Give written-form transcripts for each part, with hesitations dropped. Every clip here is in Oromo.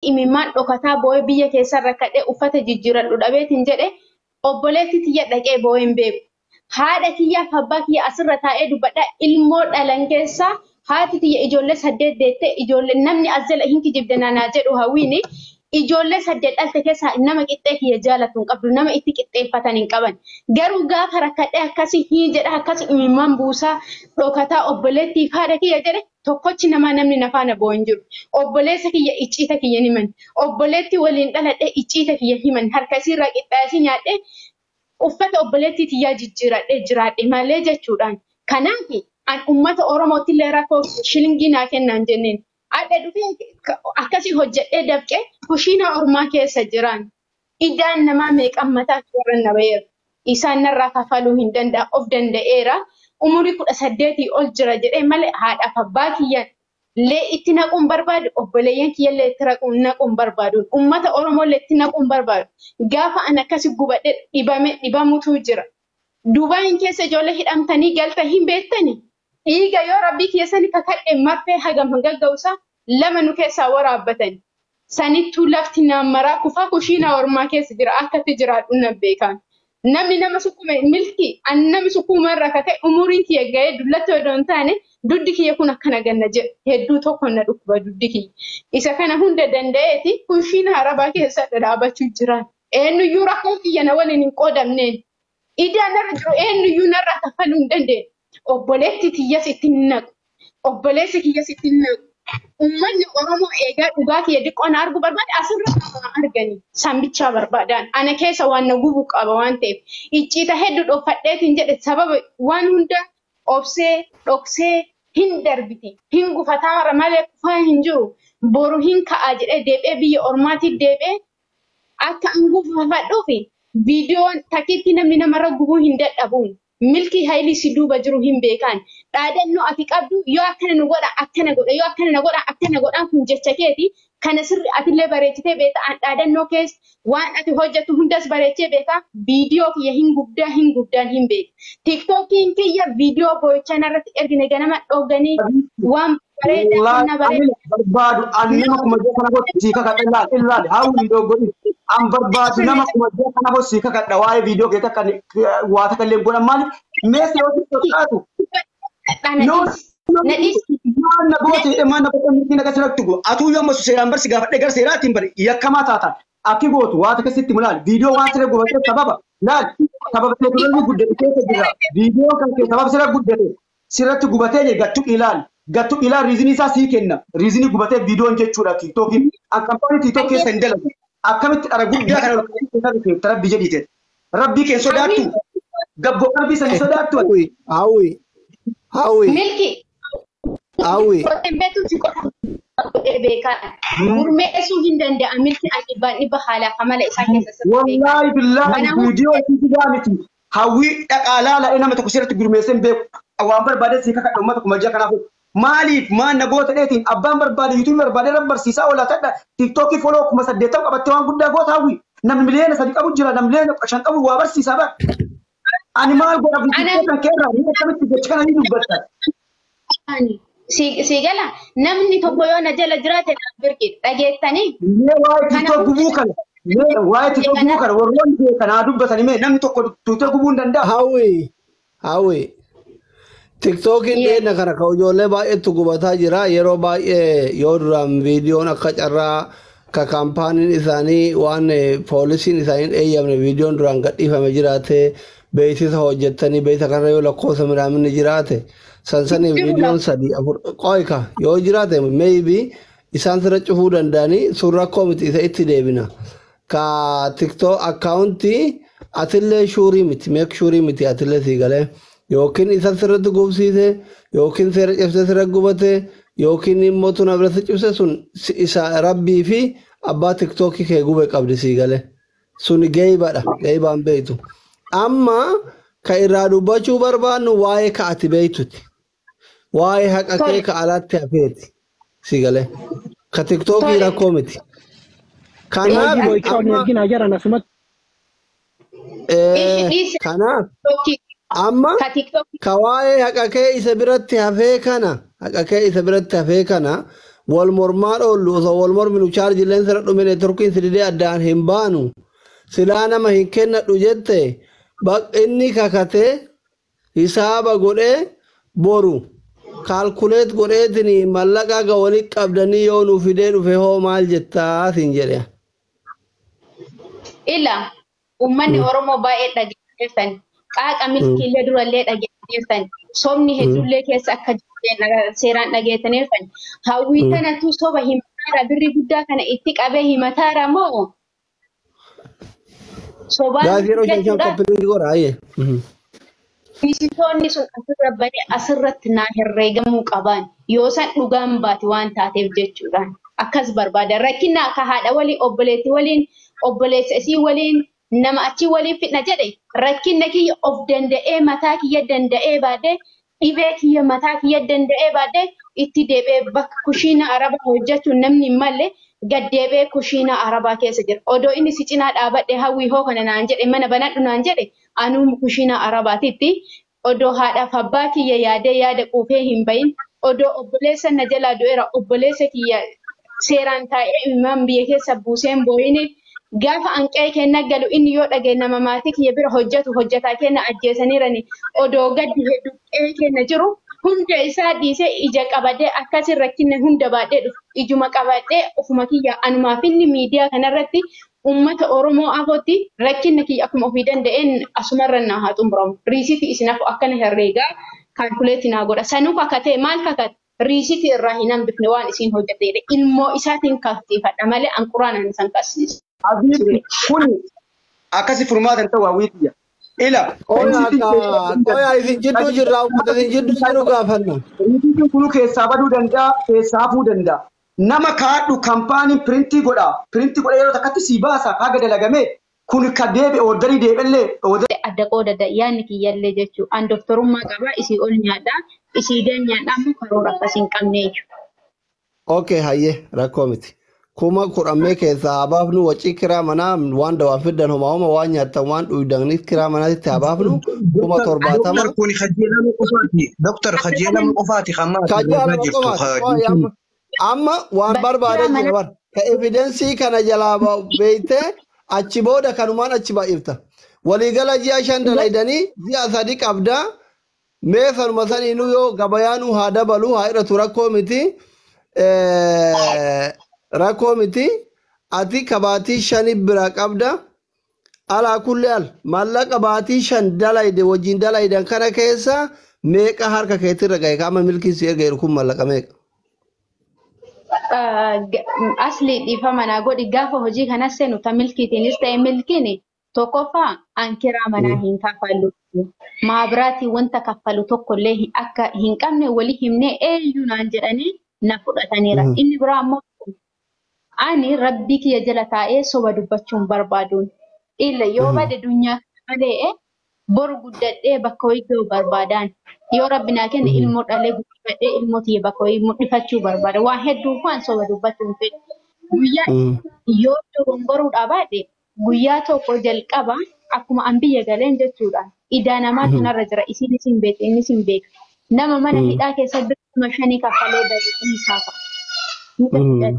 imimmaan dhokataa boo'ee biyya keessa rakkadhee uffata jijjiiradhu dhabeetiin jedhe obboleetti tiyya dhaqee boo'ee hin beeku. Haadha kiyyaaf abbaa kiyya asirra taa'ee dubbadha ilmoo dhalan keessaa haati tiyya ijoollee 8 deettee ijoollee namni as jala hin kijibde naanaa jedhu hawwiini. Ijoollee 8 dhalte keessaa nama qixxee kiyya jaalatu hin qabdu nama itti qixxeeffatan hin qaban. Garuu gaafa rakkadhee akkasii hin jedha akkasii imimmaan buusaa dhokataa obboleettiif haadha kiyya jedhe tokkochi namni nafaana boo'u hin jiru. Obboleessa kiyya icciita kiyya himan. Obboleetti waliin dhaladhee icciita kiyya himan. Harkasiirraa qixxaasii nyaadhee uffata obboleettii tiyyaa jijjiiradhee jiraadhe malee jechuudhaan. Kanaaf an uummata Oromootti illee rakkoo shilingii naa kennaan jenneen. Adda dhufee akkasii hojjedhee dafqee kushiina ormaa keessa jiran. Idaan namaa meeqan mataa warra na ba'eera. Isaan narraa kafaluu hin danda'a of danda'eera. Umurii 18 ol jira jedhee malee haadhaaf abbaa kiyyaan lee itti naquun barbaadu obboleeyyan kiyyallee itti naquun barbaadu. Uummata Oromollee itti naquun barbaadu. Gaafa an akkasii gubadhee dhibamutu jira. Duubaan keessa ijoollee hidhamtanii galta hin beektani. Dhiiga yoo rabbii keessanii kakadhee marfee hagam gaggausa lama nu keessaa waraabbatani. Sanittuu lafti naammaraa kufaa kushiina ormaa keessa jira akkatti jiraadhu na beekan. Namni nama sukkume milki an namni sukkuma irraa kaka'e umuriin kiyya ga'ee dullatti odoo hin taane duddi kiyya kun akkana ganna jedhe hedduu tokko na dhukkuba duddi kiyya. Isa kana hunda danda'eeti kushiina arabaa keessa dhadhaabachuu jiran. Eenyuyyuu rakkoo kiyya na waliin hin qoodamneen. Idaan irra jiru eenyuyyuu narraa kaffaluu hin dandeenye. Obboleetti tiyyas ittiin naqu. Obboleessi kiyyas ittiin naqu. Uummanni Oromoo eegaa dhugaa kiyya diqqoon arguu barbaade asirra arganii sambichaa barbaadan. Ana keessa waan na gubu qaba waan ta'eef. Icciita hedduu dhoofadheetiin jedhe sababa waan hunda obsee dhoksee hin darbite. Hin gufataa malee kufaa hin jiru. Boru hin ka'aa jedhee deebi'ee biyya ormaatiif deebi'ee akka an gufafadhuufi viidiyoon takkiitti namni namarra gubuu hin dadhabuun. Milki haili si duuba jiru hin beekan. Dhaadannoo ati qabdu yoo akkana nu godha akkana godha yoo akkana na godha akkana godha kun jecha keeti kana sirri atillee bareechitee beekta an dhaadannoo keessa waan ati hojjettu hundas bareechee beeka viidiyoo kiyya hin guddaan hin beeku. TikTokiin kiyya viidiyoo boo'ichaan irratti ergine ganama dhooganii waan bareedaa na barbaadu ani nama kuma kana gotti siika kadhallaa illaal haawwi doggori an barbaadu nama kuma kana gotti siika kadha waa'ee viidiyoo keessa kan waata kallee godhan maali meeshaa yoo tiktokaatu no na booti mana booti ni naga siraktu go atu yo masu seeran bar siga fadde gar seeratiin bar yakama taata akki gootu waata kasitti mulal viidiyoo waan sire gobatee sababa laal sababa teknolojii guddate keessa jira viidiyoo kan ke sababa sire guddate sirratti gubatee gattu ilaal riizini isaa sii kenna riizini gubatee viidiyoon jechuudha tiktokiin akkampani tiktok keessa hin dalagu akkamitti dhara guddaa kana rabbi jedhite rabbi kee sodaattu gabbo qalbii san sodaattu hawi milki hawi beetu si beekan gurmeessuu hin danda'a milki ani dhibba haala kamala isaa keessa wallahi billahi viidiyoo itti gaamiti hawi dhaqaalaala nama tokko sirratti gurmeessan beeku waan barbaade si kakadha ummata kuma jaa kanaaf maaliif maan nagoota dheetiin abbaan barbaade yuutuub barbaade rabbarsiisaa oola tadha tiktookii foloo kuma 8 qabattee waan guddaa goota hawi namni miliyoona 3 qabu jira namni miliyoona 5 qabu waa barsiisaa bar ani maal godha viidiyoo kan keerraa ni akkamitti jecha kana ni dubbata si gala namni tokko yoo na jala jiraate na birqi dhageettanii waa'ee tiktook gubuu kana waa'ee tiktook gubuu kana warroonni kana dubbatanii mee namni tokko tuutee gubuu hin danda'a hawi TikTokiin dheedna kana ka ijoollee baay'eetu gubataa jira yeroo baay'ee yoo duraan viidiyoon akka carraa ka kaampaaniin isaanii waan poolisiin isaanii eeyyamne viidiyoon duraan gadhiifame jiraate beeksisa hojjettanii beeksisa kana yoo lakkoofsa midhaaminni jiraate sansanii viidiyoon 3-4 qoyka yoo jiraate maybe isaan sirra cufuu danda'anii sun rakkoo miti isa itti deebina ka TikTok akkaawuntii atillee shuurii miti meek shuurii miti atillee sii galee yookiin isa sirratti gubsiise yookiin seera cabsee sirra gubate yookiin immoo tun abirratti cibse sun isa rabbii fi abbaa TikTokii kee gube qabdi sii galee sun geeyibaan beeytu amma ka irraa dubbachuu barbaannu waa'ee ka ati beeytuti waa'ee haqa kee ka alaatti hafeeti sii galee ka TikTokii rakkoo miti kanaaf amma ka waa'ee haqa kee isa biratti hafee kana والمرمان أولو والمر من شارج لين سرد من تركين سيدي أدان همبانو سلانا ما هنكنا رجته بق إني كاكته حساب قولي بورو كالكوليت قولي تني ملقا قولي قبدني يونو فيدين وفيه مال جتا سنجريا إلا أمني أورمو بايت لجيسن قاك أميلكي لدرو اللي لجيسن somni hedduullee keessa akka seeraan dhageetaniirfan hawwii kanatu soba himataara birri guddaa kana itti qabee himataara moo sobaan Fiisitoonni sun asirra badee asirratti naa herreegamuu qaban yoo san dhugaan baate waan taateef jechuudhaan akkas barbaada rakkina akka haadha waliin obboleetti waliin obboleessa isii waliin nama achi waliin fidna jedhe rakkinna kiyya of danda'ee mataa kiyya danda'ee baadee dhibee kiyya mataa kiyya danda'ee baadee itti deebi'ee bakka kushiina arabaa hojjechuun namni hin malle gad deebi'ee kushiina arabaa keessa jira. Odoo inni si cinaa dhaabadhee hawwii hoo kana naan jedhe mana banadhu naan jedhe anuu kushiina arabaatitti odoo haadhaaf abbaa kiyya yaadee yaada quufee hin bahin odoo obboleessa na jalaa du'eera obboleessa kiyya seeraan taa'ee immaan biyya keessa buuseen boo'ine gaafa anqee kenna galu inni yoo dhagee nama maatii kiyya bira hojjetu hojjetaa kenna ajjeesaniirani odoo gaddi hedduu qe'ee kenna jiru hunda isaa dhiisee ija qabadee akkasii rakkinne hunda baadhee dhufu ijuma qabadhee ofuma kiyya anumaaf inni miidiyaa kanarratti ummata Oromoo afootti rakkinne kiyya akkuma ofii danda'een asumarra naa haa xumuramu riisitii isinaaf akkana herreegaa kaalkuleetii naa godha sanuu kakatee maal kakate riisitii irraa hin hambifne waan isiin hojjetedha ilmoo isaatiin kaftiifadha malee anquraan san qabsiisa. Abiibi kun akkasi furmaata ta'u hawwiitiyya. Ila. Qoyaa isin jidduu jirraa uffata isin jidduu jiru gaafanna. Riisitiin kun keessaa baduu danda'a keessaa hafuu danda'a. Nama kaadhu kaampaanii piriintii godha. Piriintii godha yeroo takkatti sii baasa kaaga dalagamee kun ka deebi'e ooddarii deebi'ellee. Adda qoodadha yaadni kiyyallee jechuudha. An doktorummaa qabaa isii ol nyaadhaa isii gad nyaadhaa ammoo karoora akkasii hin qabne jechuudha. Okay hayyee rakkoo miti. Kuma kudhammee keessaa habaafnu wacii kiraa manaa waan dawaa fiddan homaa waan nyaattan waan dhuydaniif kiraa manaatti habaafnu kuma 70. Kun kajeelamu qofaati. Doktor kajeelamu qofaati hamma jirtu. Amma waan barbaade jira bar ka evidensii kana jalaa beeytee achi booda kanumaan achi baay'ifta. Waliigala ji'a 5 dalaydanii ji'a 3 qabdaa mee sanuma saniinuu yoo gabayaanuu haa dabalu haa hidhatu rakkoo miti. Rakkoo miti ati kabaatii 5 bira qabda alaa kulli al maallaqa baatii 5 dalayde wajjin dalaydan kana keessa meeqa harka keetirra gahe kaama milkiin si erga kun maallaqa meeqa. Asli dhiifama naa godhi gaafa hojii kanas seenu ta milkiitiinis ta'e milkiin tokkoffaa an kiraa manaa hin kaffallu maabiraatii wanta kaffalu tokkollee akka hin qabne walii himnee eenyu naan jedhanii na fudhataniira inni biraa ammoo ani rabbii kiyya jala taa'ee soba dubbachuun barbaaduun illa yoo bade dunyaa malee bor guddadhee bakka wayii barbaadaan yoo rabbi naa kenne ilmoo dhalee guddifadhee ilmoo tiyya bakka wayii mul'ifachuu barbaada waan hedduu waan soba dubbachuun fedhe guyyaa yoo dogongoruu dhabaadhe guyyaa tokko jalqaba akkuma an biyya galeen jechuudhaan idaa namaa kanarra jira isinis hin beekne innis hin beeka nama mana hidhaa keessa biruma 5 kaffalee bahe isaa fa'a.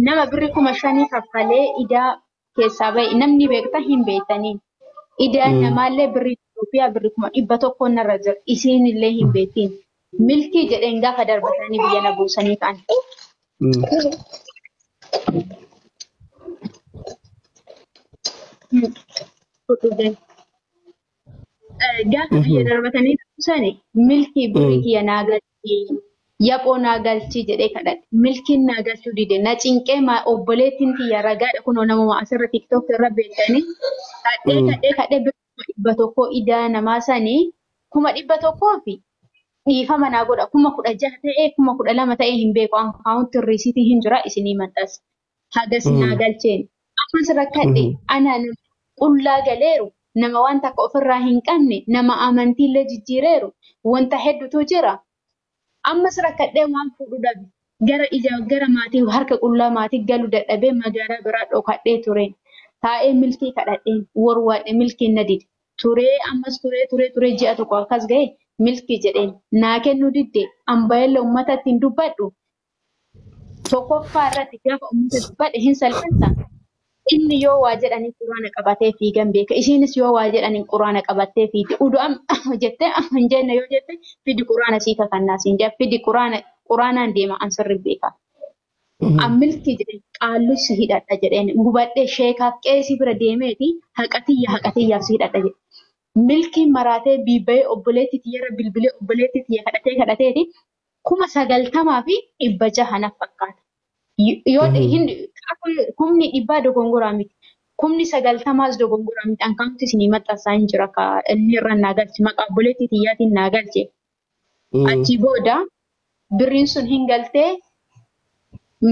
Nama birri 5,000 kaffalee idaa keessaa bahe namni beekta hin beektaniin idaa namaallee birri Itoophiyaa birri 100 narra jira isiin illee hin beektiin milkii jedheen gaafa darbatanii biyya na buusanii ka'an. Gaafa biyya darbatanii buusanii milkii birri kiyya naa galchii. Yapoo naa galchii jedhee kadhadhe milkiin naa galchuu dide na cinqee obboleettiin tiyya ragaadha kunoo namuma asirra tiktok irra beektanii kadhee birrii 100 idaa namaa sanii 100 fi dhiifama naa godha 16,000 ta'ee 12,000 ta'ee hin beeku akaawunti riisitii hin jira isinii maxxas hagas naa galcheen ammas rakkadhe ana qullaa galeeru nama waan takka ofirraa hin qabne nama amantiillee jijjiireeru wanta hedduutu jira. Ammas rakkadhee waan fuudhu dhabe gara maatii harka qullaa maatii galu dadhabee magaalaa biraa dhokadhee tureen taa'ee milkii kadhadheen warwaadhe milkiin na dide turee ammas turee ji'a tokko akkas gahe milki jedheen naa kennu didde ambayella uummatatti hin dubbadhu tokkoffaa irratti gaafa uummata dubbadhe hin salphata. Inni yoo waa jedhanii quraana qabatee fiigan beeka. Ishiinis yoo waa jedhanii quraana qabattee fiiti. Udu'am jettee hin jenne yoo jette fidi quraana sii kakannaa siin jaa fidi quraanaan deema an sirri beeka. An milki jedheen qaallus si hidhadha jedheen gubadhee sheekaaf qeesii bira deemeeti haqatiyyaaf si hidhadha jedhe. Milkiin maraatee biibbayee obboleetti tiyyarra bilbilee obboleetti tiyya kadhateeti 90,000 fi 600 naaf fakkaata. Yoo kumni dhibbaa dogongoraa miti. Kumni 90 dogongoraa miti. Ankaamti isinii maxxansaa hin jira ka inni irra naa galche maqaa obboleetti tiyyaatiin naa galche. Achi booda birriin sun hin galtee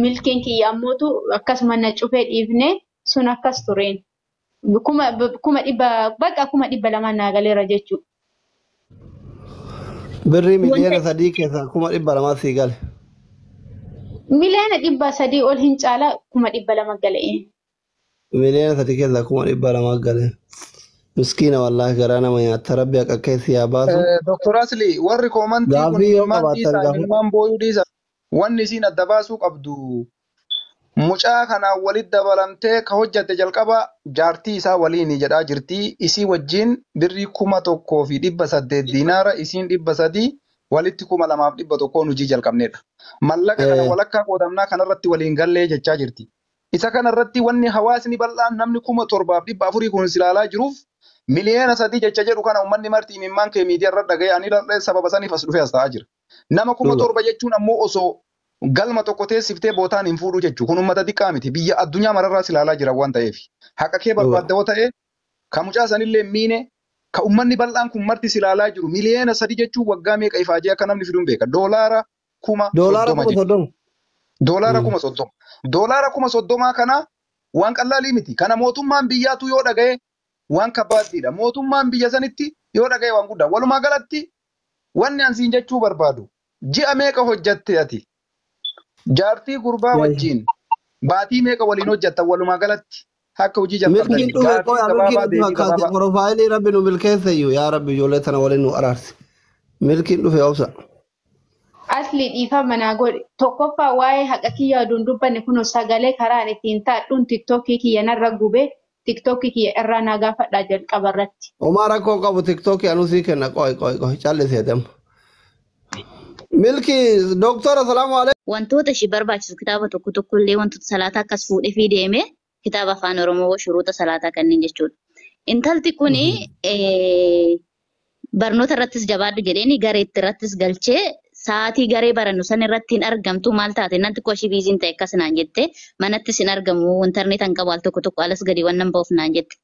milkiin kiyya ammootu akkasuma na cufee dhiifne sun akkas tureen. Kuma dhibba lamaan naa galeera jechuudha. Birrii miliyoona 3 keessaa 200,000 sii gale. Miliyoona 300 ol hin caala 200,000 galee. Miliyoona 3 keessaa 200,000 gale. Miskiina wallaahi garaa nama nyaata rabbi akka keessi yaa baasu. Dr. Asli warri koomantii kun ilmaan booyuu dhiisa. Wanni isiin adda baasuu qabdu mucaa kanaan walitti dabalamtee ka hojjatte jalqaba jaartii isaa waliin jedhaa jirti. Isii wajjin birrii 1,800 diinaara isiin 300 walitti 2,100 hojii jalqabneedha. Mallaqa kana walakkaa qoodamnaa kanarratti waliin gallee jechaa jirti. Isa kanarratti wanni hawaasni bal'aan namni 7,400 kun silaalaa jiruuf miliyoona 3 jecha jedhu kana uummanni marti imimmaan kee miidiyaa irra dhaga'ee ani sababa saniif as dhufee as ta'aa jira. Nama 7,000 jechuun ammoo osoo galma tokko teessiftee bootaan hin fuudhu jechuudha. Kun uummata xiqqaa miti. Biyya addunyaa mararraa silaalaa jira waan ta'eef. Haqa kee barbaadde yoo ta'e ka mucaa sanillee miine ka uummanni bal'aan kun marti silaalaa jiru miliyoona 3 jechuun waggaa meeqa ifaajee akka namni fiduun beeka. Doolaara 30,000. Doolaara 30,000. Doolaara 30,000 kana waan qallaalii miti. Kana mootummaan biyyaatu yoo dhaga'e waan kabbaaddiidha. Mootummaan biyya sanitti yoo dhaga'e waan guddaa. Walumaa galatti wanni ansiin jechuu barbaadu ji'a meeqa hojjatte ati? Jaartii gurbaa wajjin baatii meeqa waliin hojjattan walumaa galatti akka hojii jalqabdanii milkiin profaayilii rabbi nu milkeessayyuu yaa rabbi ijoollee tana waliin nu araarsi. Milkiin dhufe obsa. Asli dhiifa manaa godhe tokkoffaa waa'ee haqa kiyya aduun dubbanne kun sagalee karaan ittiin taadhuun tiktookii kiyya narra gubee tiktookii kiyya irraa naa gaafadhaa jalqaba irratti. Omaa rakkoo qabu tiktookii anuu sii kenna qoy callisee deema. Milki doktora salaamu alaikum. Wantoota ishee barbaachisu kitaaba tokko tokkollee wantoota salaataa akkas fuudhee fi deeme kitaaba afaan Oromoo shuruuta salaataa kanneen jechuudha. Intalti kuni barnoota irrattis jabaadhu jedheeni gareetti irrattis galchee sa'aatii garee barannu san irratti hin argamtu maal taate nanti koshii biiziin ta'e akkas naan jette manattis hin argamu intarneetan qabu al tokko alas gadi waan nan ba'uuf naan jette.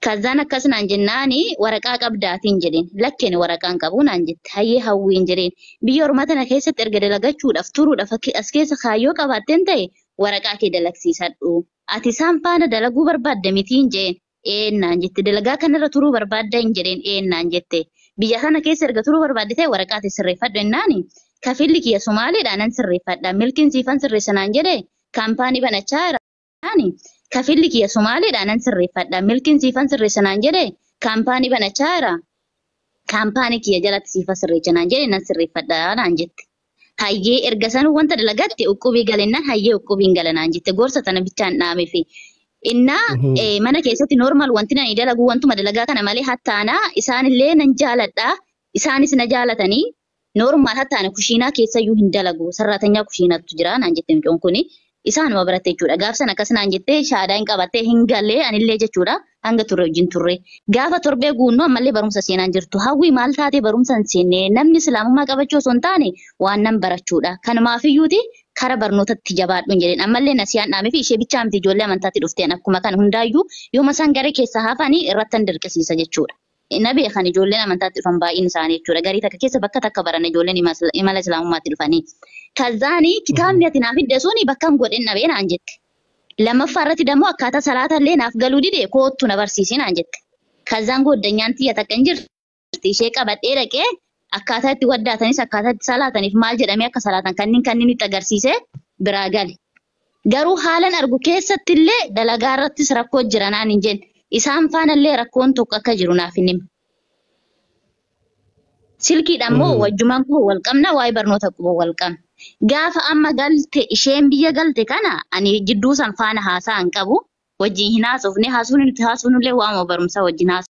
Kazaan akkas naan jennaani waraqaa qabdaatiin jedheen lakkeen waraqaan qabu naan jette hayyee hawwiin jedheen biyya ormaa tana keessatti erga dalagachuudhaaf turuudhaaf as keessa kaayyoo qabaatteen ta'e waraqaa kee dalagsiisadhu ati isaan faana dalaguu barbaadda mitiin jeen naan jette dalagaa kanarra turuu barbaadda hin jedheen naan jette biyya kana keessa erga turuu barbaadde ta'e waraqaa ta'e sirreeffadhu jennaani kafilli kiyya Somaaliidhaan nan sirreeffadha milkiin siifan sirreessa naan jedhe kaampaanii banachaa jira kafilli kiyya Somaaliidhaan nan sirreeffadha. Milkiin siifan sirreessa naan jedhe kaampaanii banachaa jira. Kaampaanii kiyya jalatti siifa sirreessa naan jedhe nan sirreeffadha naan jette. Hayyee erga sanuu wanta dalagatte uqubii galennaan hayyee uqubiin gala naan jette gorsa tana bichaan dhaameefi. Innaa mana keessatti normal wanti nani dalagu wantuma dalagaa kana malee hattaanaa isaanillee nan jaaladha. Isaanis na jaalatanii normal hattaana kushiinaa keessayyuu hin dalagu. Sarraatanyaa kushiinaatu jira naan jette mucoon kuni. Isaanuma baratte jechuudha. Gaafsan akkas naan jettee shaadaa hin qabattee hin gallee anillee jechuudha. Hanga turre wajjin turre. Gaafa torbee guunnoo ammallee barumsa seenaan jirtu. Hawwii maal taatee barumsa hin seenne namni islaamummaa qabachuu osoo hin taane waan nan barachuudha. Kanumaafiyyuuti kara barnootatti jabaadhu hin jedheen. Ammallee nasiyaan dhaamee fi ishee bichaa miti ijoollee amantaatti dhufteen akkuma kana hundaayyuu yooma isaan garee keessa hafanii irratti dirqisiisa jechuudha. Na beekan ijoolleen amantaatti dhufan baay'een isaanii jechuudha. Garii takka keessa bakka takka baran ijoolleen imala islaamummaatti dhufanii. Kazaani kitaabni ati naaf hidde suni bakka hin godhin dhabee naan jette. Lammaffaa irratti dammoo akkaataa salaatallee naaf galuu dide koottu na barsiisi naan jette. Kazaan gooddanyaan xiyya takka hin jirti ishee qabadhee dhaqee akkaataa itti waddaatanis akkaataa itti salaataniif maal jedhamee akka salaatan kanneen itti agarsiisee biraa gale. Garuu haalan argu keessatti illee dalagaa irrattis rakkoo jira naan hin jenne. Isaan faanallee rakkoon tokko akka jiru naaf hin himne. Silkiidhaan moo wajjumaan koo wal qabna waa'ee barnoota koo wal qabna. Gaafa amma galte isheen biyya galte kana ani jidduu san faana haasaa hin qabu. Wajjin hin haasofne haasuun illee waama barumsa wajjin haasofne.